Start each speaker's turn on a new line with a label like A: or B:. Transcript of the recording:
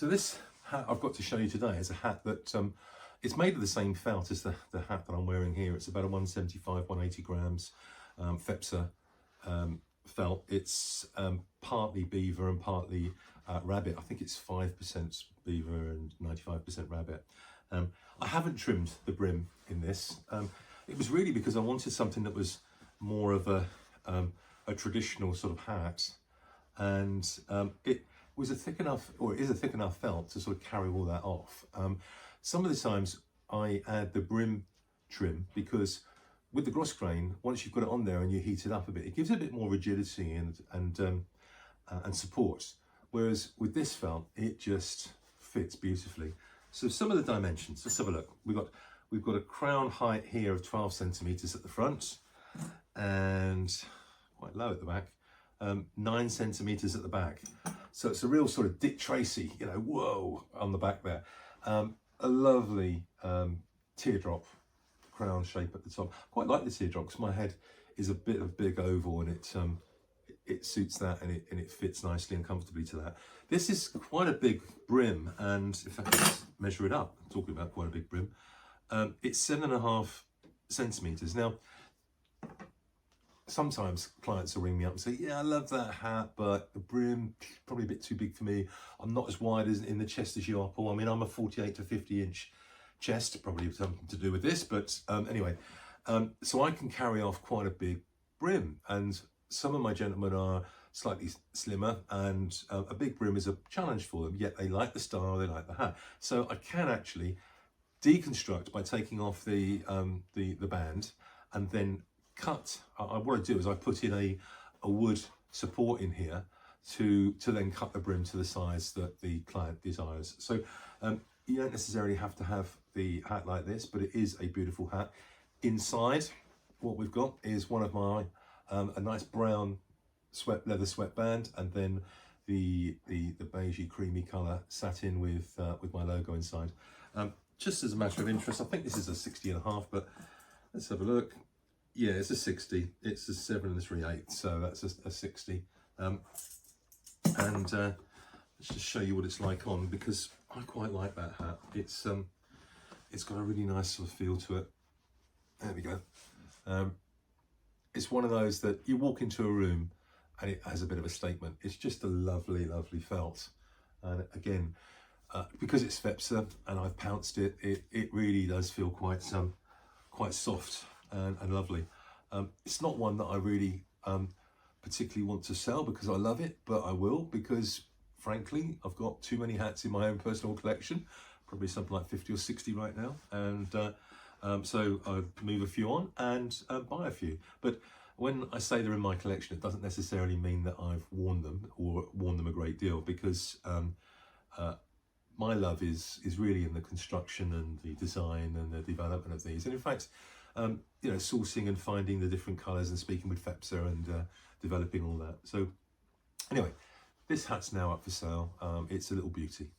A: So this hat I've got to show you today is a hat that it's made of the same felt as the hat that I'm wearing here. It's about a 175, 180 grams Fepsa felt. It's partly beaver and partly rabbit. I think it's 5% beaver and 95% rabbit. I haven't trimmed the brim in this. It was really because I wanted something that was more of a traditional sort of hat, and it was a thick enough, or it is a thick enough felt to sort of carry all that off. Some of the times I add the brim trim because with the gross grain, once you've got it on there and you heat it up a bit, it gives it a bit more rigidity and support. Whereas with this felt, it just fits beautifully. So some of the dimensions, let's have a look. We've got a crown height here of 12 centimeters at the front and quite low at the back, 9 centimeters at the back. So it's a real sort of Dick Tracey, you know, whoa, on the back there. A lovely teardrop crown shape at the top. Quite like the teardrop because my head is a bit of a big oval, and it suits that, and it fits nicely and comfortably to that. This is quite a big brim, and if I can measure it up, I'm talking about quite a big brim. It's 7.5 centimeters. Now, sometimes clients will ring me up and say, yeah, I love that hat, but the brim probably a bit too big for me. I'm not as wide as in the chest as you are, Paul. I mean, I'm a 48 to 50 inch chest, probably something to do with this, but anyway, so I can carry off quite a big brim, and some of my gentlemen are slightly slimmer, and a big brim is a challenge for them, yet they like the style, they like the hat. So I can actually deconstruct by taking off the band and then cut. What I do is I put in a wood support in here to then cut the brim to the size that the client desires. So you don't necessarily have to have the hat like this, but it is a beautiful hat. Inside, what we've got is one of my a nice brown leather sweatband, and then the beigey creamy colour satin with my logo inside. Just as a matter of interest, I think this is a 60.5, but let's have a look. Yeah, it's a 60. It's a 7 3/8, so that's a 60. Let's just show you what it's like on, because I quite like that hat. It's got a really nice sort of feel to it. There we go. It's one of those that you walk into a room and it has a bit of a statement. It's just a lovely, lovely felt. And again, because it's Fepsa and I've pounced it, it really does feel quite soft and lovely. It's not one that I really particularly want to sell because I love it, but I will, because frankly, I've got too many hats in my own personal collection, probably something like 50 or 60 right now. And so I move a few on and buy a few. But when I say they're in my collection, it doesn't necessarily mean that I've worn them or worn them a great deal, because my love is really in the construction and the design and the development of these. And in fact, you know, sourcing and finding the different colours and speaking with Fepsa and developing all that. So anyway, this hat's now up for sale. It's a little beauty.